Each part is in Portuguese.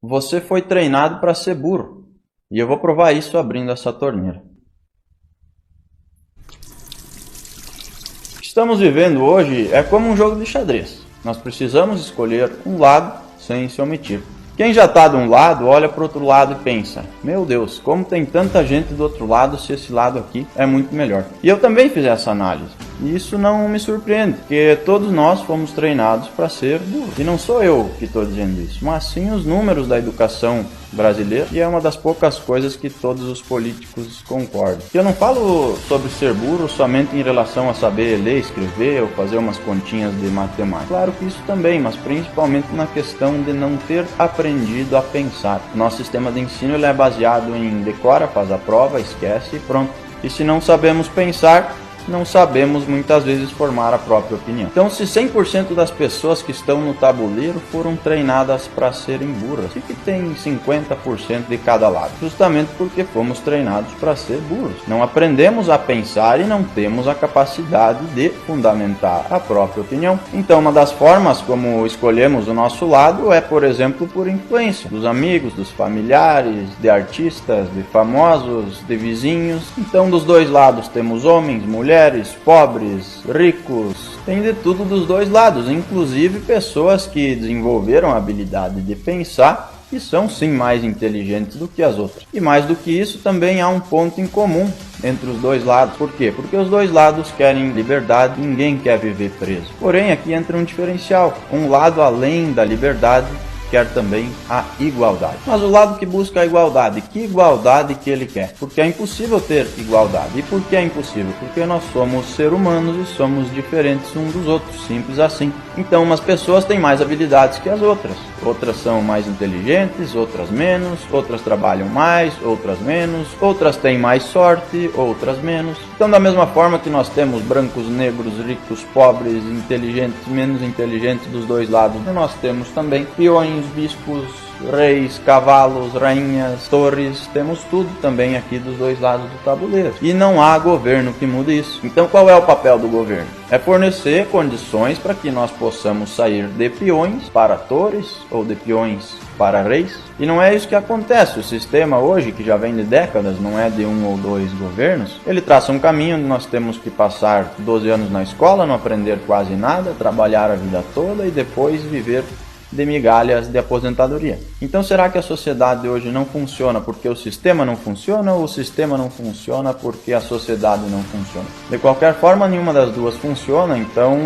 Você foi treinado para ser burro. E eu vou provar isso abrindo essa torneira. O que estamos vivendo hoje é como um jogo de xadrez. Nós precisamos escolher um lado sem se omitir. Quem já está de um lado, olha para o outro lado e pensa: meu Deus, como tem tanta gente do outro lado se esse lado aqui é muito melhor. E eu também fiz essa análise. E isso não me surpreende, porque todos nós fomos treinados para ser burros. E não sou eu que estou dizendo isso, mas sim os números da educação brasileira, e é uma das poucas coisas que todos os políticos concordam. E eu não falo sobre ser burro somente em relação a saber ler, escrever ou fazer umas continhas de matemática. Claro que isso também, mas principalmente na questão de não ter aprendido a pensar. Nosso sistema de ensino ele é baseado em decora, faz a prova, esquece e pronto. E se não sabemos pensar, não sabemos muitas vezes formar a própria opinião. Então, se 100% das pessoas que estão no tabuleiro foram treinadas para serem burras, o que tem 50% de cada lado? Justamente porque fomos treinados para ser burros. Não aprendemos a pensar e não temos a capacidade de fundamentar a própria opinião. Então, uma das formas como escolhemos o nosso lado é, por exemplo, por influência dos amigos, dos familiares, de artistas, de famosos, de vizinhos. Então, dos dois lados temos homens, mulheres, pobres, ricos, tem de tudo dos dois lados, inclusive pessoas que desenvolveram a habilidade de pensar e são sim mais inteligentes do que as outras. E mais do que isso, também há um ponto em comum entre os dois lados. Por quê? Porque os dois lados querem liberdade, ninguém quer viver preso. Porém, aqui entra um diferencial. Um lado, além da liberdade, quer também a igualdade. Mas o lado que busca a igualdade, que igualdade que ele quer? Porque é impossível ter igualdade. E por que é impossível? Porque nós somos seres humanos e somos diferentes uns dos outros, simples assim. Então, umas pessoas têm mais habilidades que as outras. Outras são mais inteligentes, outras menos, outras trabalham mais, outras menos, outras têm mais sorte, outras menos. Então, da mesma forma que nós temos brancos, negros, ricos, pobres, inteligentes, menos inteligentes dos dois lados, nós temos também peões, bispos, reis, cavalos, rainhas, torres, temos tudo também aqui dos dois lados do tabuleiro. E não há governo que mude isso. Então qual é o papel do governo? É fornecer condições para que nós possamos sair de peões para torres ou de peões para reis. E não é isso que acontece. O sistema hoje, que já vem de décadas, não é de um ou dois governos, ele traça um caminho onde nós temos que passar 12 anos na escola, não aprender quase nada, trabalhar a vida toda e depois viver de migalhas de aposentadoria. Então, será que a sociedade hoje não funciona porque o sistema não funciona ou o sistema não funciona porque a sociedade não funciona? De qualquer forma, nenhuma das duas funciona, então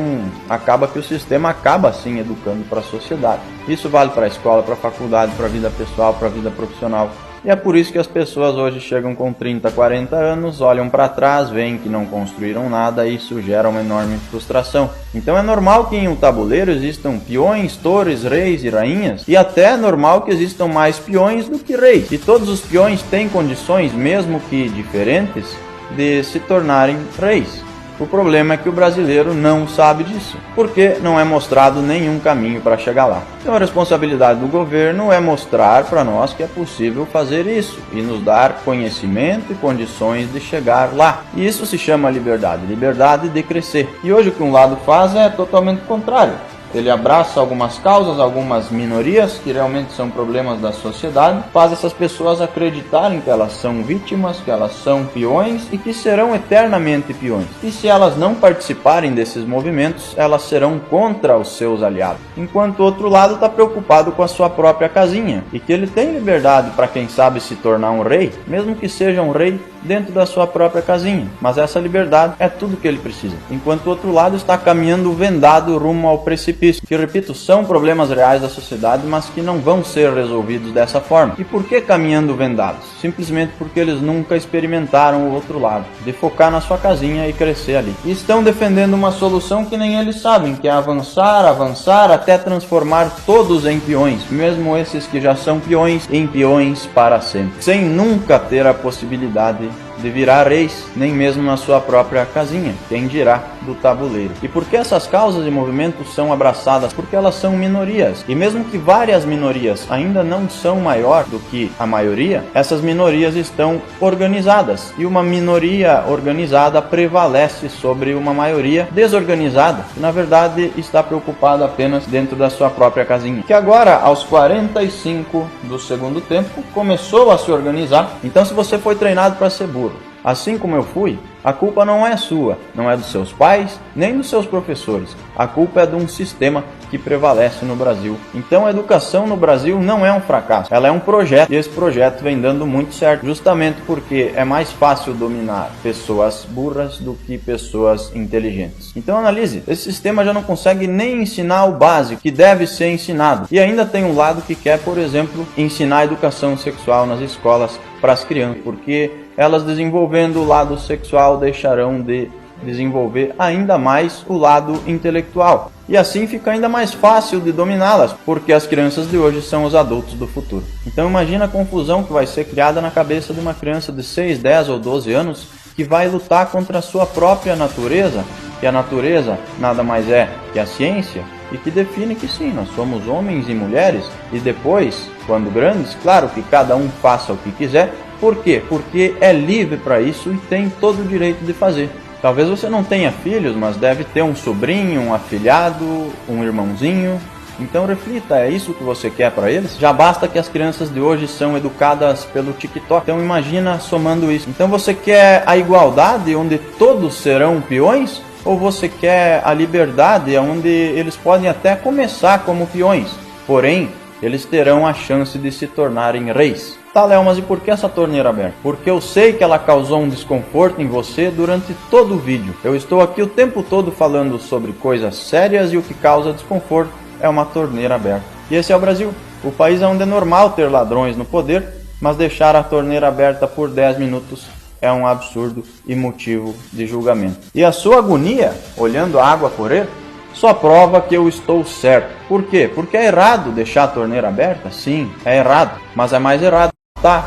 acaba que o sistema acaba sim educando para a sociedade. Isso vale para a escola, para a faculdade, para a vida pessoal, para a vida profissional. E é por isso que as pessoas hoje chegam com 30, 40 anos, olham para trás, veem que não construíram nada e isso gera uma enorme frustração. Então é normal que em um tabuleiro existam peões, torres, reis e rainhas, e até é normal que existam mais peões do que reis. E todos os peões têm condições, mesmo que diferentes, de se tornarem reis. O problema é que o brasileiro não sabe disso, porque não é mostrado nenhum caminho para chegar lá. Então a responsabilidade do governo é mostrar para nós que é possível fazer isso e nos dar conhecimento e condições de chegar lá. E isso se chama liberdade, liberdade de crescer. E hoje o que um lado faz é totalmente contrário. Ele abraça algumas causas, algumas minorias que realmente são problemas da sociedade, faz essas pessoas acreditarem que elas são vítimas, que elas são peões e que serão eternamente peões. E se elas não participarem desses movimentos, elas serão contra os seus aliados. Enquanto o outro lado está preocupado com a sua própria casinha e que ele tem liberdade para quem sabe se tornar um rei, mesmo que seja um rei dentro da sua própria casinha. Mas essa liberdade é tudo que ele precisa. Enquanto o outro lado está caminhando vendado rumo ao precipício. Que, repito, são problemas reais da sociedade, mas que não vão ser resolvidos dessa forma. E por que caminhando vendados? Simplesmente porque eles nunca experimentaram o outro lado, de focar na sua casinha e crescer ali. E estão defendendo uma solução que nem eles sabem, que é avançar, avançar, até transformar todos em peões, mesmo esses que já são peões, em peões para sempre, sem nunca ter a possibilidade de virar reis, nem mesmo na sua própria casinha, quem dirá do tabuleiro. E por que essas causas e movimentos são abraçadas? Porque elas são minorias. E mesmo que várias minorias ainda não são maior do que a maioria, essas minorias estão organizadas. E uma minoria organizada prevalece sobre uma maioria desorganizada, que na verdade está preocupada apenas dentro da sua própria casinha. Que agora, aos 45 do segundo tempo, começou a se organizar. Então, se você foi treinado para ser burro, assim como eu fui, a culpa não é sua, não é dos seus pais, nem dos seus professores. A culpa é de um sistema que prevalece no Brasil. Então a educação no Brasil não é um fracasso, ela é um projeto. E esse projeto vem dando muito certo, justamente porque é mais fácil dominar pessoas burras do que pessoas inteligentes. Então analise, esse sistema já não consegue nem ensinar o básico que deve ser ensinado. E ainda tem um lado que quer, por exemplo, ensinar a educação sexual nas escolas para as crianças, porque elas desenvolvendo o lado sexual deixarão de desenvolver ainda mais o lado intelectual. E assim fica ainda mais fácil de dominá-las, porque as crianças de hoje são os adultos do futuro. Então imagina a confusão que vai ser criada na cabeça de uma criança de 6, 10 ou 12 anos que vai lutar contra a sua própria natureza, que a natureza nada mais é que a ciência, e que define que sim, nós somos homens e mulheres, e depois, quando grandes, claro que cada um faça o que quiser. Por quê? Porque é livre para isso e tem todo o direito de fazer. Talvez você não tenha filhos, mas deve ter um sobrinho, um afilhado, um irmãozinho. Então reflita, é isso que você quer para eles? Já basta que as crianças de hoje são educadas pelo TikTok. Então imagina somando isso. Então você quer a igualdade onde todos serão peões? Ou você quer a liberdade onde eles podem até começar como peões? Porém, eles terão a chance de se tornarem reis. Tá, Léo, mas e por que essa torneira aberta? Porque eu sei que ela causou um desconforto em você durante todo o vídeo. Eu estou aqui o tempo todo falando sobre coisas sérias e o que causa desconforto é uma torneira aberta. E esse é o Brasil, o país onde é normal ter ladrões no poder, mas deixar a torneira aberta por 10 minutos é um absurdo e motivo de julgamento. E a sua agonia, olhando a água correr, só prova que eu estou certo. Por quê? Porque é errado deixar a torneira aberta? Sim, é errado, mas é mais errado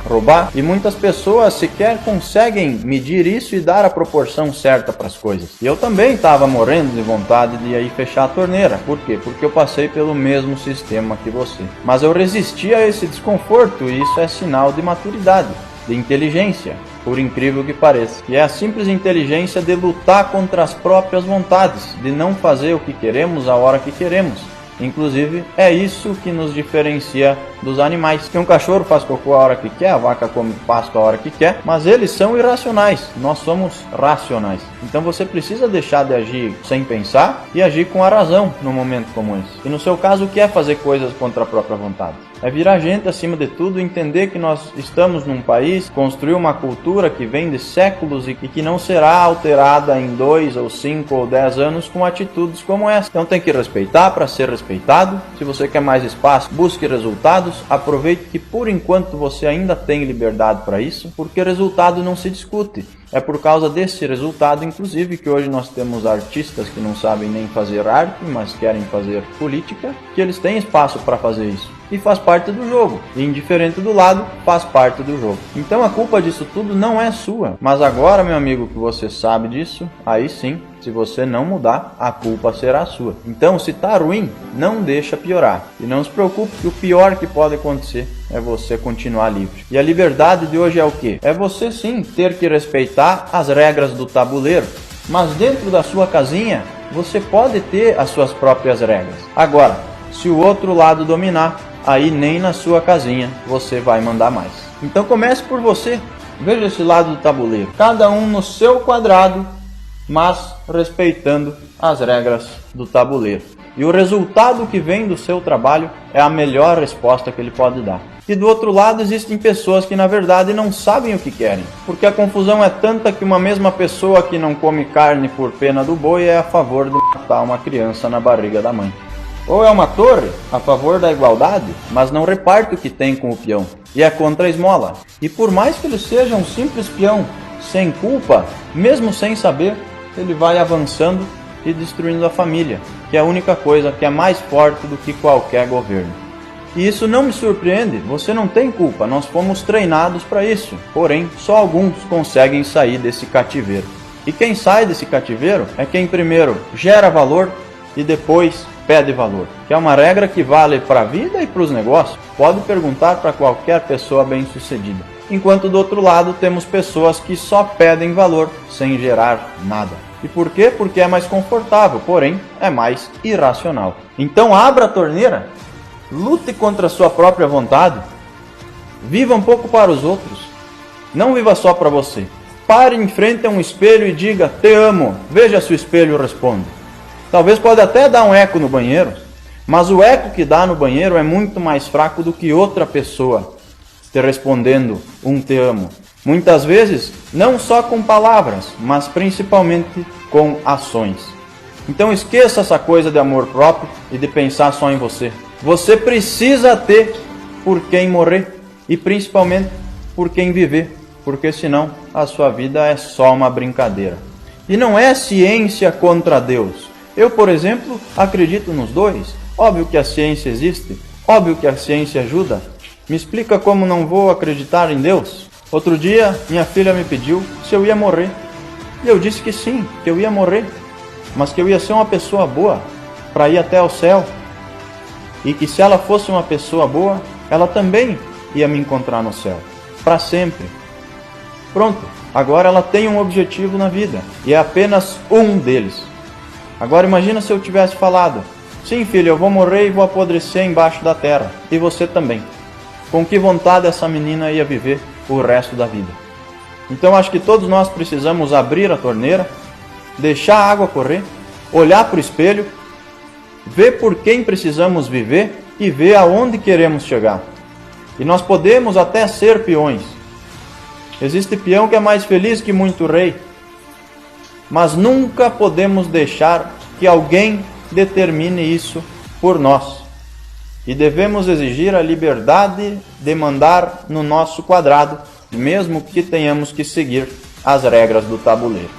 roubar, e muitas pessoas sequer conseguem medir isso e dar a proporção certa para as coisas. E eu também estava morrendo de vontade de ir fechar a torneira. Por quê? Porque eu passei pelo mesmo sistema que você. Mas eu resisti a esse desconforto e isso é sinal de maturidade, de inteligência, por incrível que pareça. E é a simples inteligência de lutar contra as próprias vontades, de não fazer o que queremos a hora que queremos. Inclusive, é isso que nos diferencia dos animais. Que um cachorro faz cocô a hora que quer, a vaca come pasto a hora que quer, mas eles são irracionais, nós somos racionais. Então você precisa deixar de agir sem pensar e agir com a razão num momento como esse. E no seu caso, o que é fazer coisas contra a própria vontade? É virar gente acima de tudo, entender que nós estamos num país, construir uma cultura que vem de séculos e que não será alterada em 2 ou 5 ou 10 anos com atitudes como essa. Então tem que respeitar para ser respeitado. Se você quer mais espaço, busque resultados. Aproveite que por enquanto você ainda tem liberdade para isso, porque resultado não se discute. É por causa desse resultado, inclusive, que hoje nós temos artistas que não sabem nem fazer arte, mas querem fazer política, que eles têm espaço para fazer isso. E faz parte do jogo. E indiferente do lado, faz parte do jogo. Então a culpa disso tudo não é sua. Mas agora, meu amigo, que você sabe disso, aí sim, se você não mudar, a culpa será sua. Então, se tá ruim, não deixa piorar. E não se preocupe que o pior que pode acontecer é você continuar livre. E a liberdade de hoje é o quê? É você sim ter que respeitar as regras do tabuleiro. Mas dentro da sua casinha, você pode ter as suas próprias regras. Agora, se o outro lado dominar, aí nem na sua casinha você vai mandar mais. Então comece por você. Veja esse lado do tabuleiro. Cada um no seu quadrado, mas respeitando as regras do tabuleiro. E o resultado que vem do seu trabalho é a melhor resposta que ele pode dar. E do outro lado existem pessoas que na verdade não sabem o que querem. Porque a confusão é tanta que uma mesma pessoa que não come carne por pena do boi é a favor de matar uma criança na barriga da mãe. Ou é uma torre a favor da igualdade, mas não reparte o que tem com o peão. E é contra a esmola. E por mais que ele seja um simples peão, sem culpa, mesmo sem saber, ele vai avançando e destruindo a família, que é a única coisa que é mais forte do que qualquer governo. E isso não me surpreende, você não tem culpa, nós fomos treinados para isso. Porém, só alguns conseguem sair desse cativeiro. E quem sai desse cativeiro é quem primeiro gera valor e depois pede valor. Que é uma regra que vale para a vida e para os negócios. Pode perguntar para qualquer pessoa bem-sucedida. Enquanto do outro lado temos pessoas que só pedem valor sem gerar nada. E por quê? Porque é mais confortável, porém é mais irracional. Então abra a torneira, lute contra a sua própria vontade, viva um pouco para os outros, não viva só para você. Pare em frente a um espelho e diga, te amo, veja se o espelho responde. Talvez pode até dar um eco no banheiro, mas o eco que dá no banheiro é muito mais fraco do que outra pessoa te respondendo um te amo. Muitas vezes, não só com palavras, mas principalmente com ações. Então esqueça essa coisa de amor próprio e de pensar só em você. Você precisa ter por quem morrer e principalmente por quem viver, porque senão a sua vida é só uma brincadeira. E não é ciência contra Deus. Eu, por exemplo, acredito nos dois. Óbvio que a ciência existe, óbvio que a ciência ajuda. Me explica como não vou acreditar em Deus? Outro dia, minha filha me pediu se eu ia morrer. E eu disse que sim, que eu ia morrer, mas que eu ia ser uma pessoa boa para ir até o céu. E que se ela fosse uma pessoa boa, ela também ia me encontrar no céu, para sempre. Pronto, agora ela tem um objetivo na vida, e é apenas um deles. Agora imagina se eu tivesse falado, sim filha, eu vou morrer e vou apodrecer embaixo da terra, e você também. Com que vontade essa menina ia viver o resto da vida? Então acho que todos nós precisamos abrir a torneira, deixar a água correr, olhar para o espelho, ver por quem precisamos viver e ver aonde queremos chegar. E nós podemos até ser peões. Existe peão que é mais feliz que muito rei, mas nunca podemos deixar que alguém determine isso por nós. E devemos exigir a liberdade de mandar no nosso quadrado, mesmo que tenhamos que seguir as regras do tabuleiro.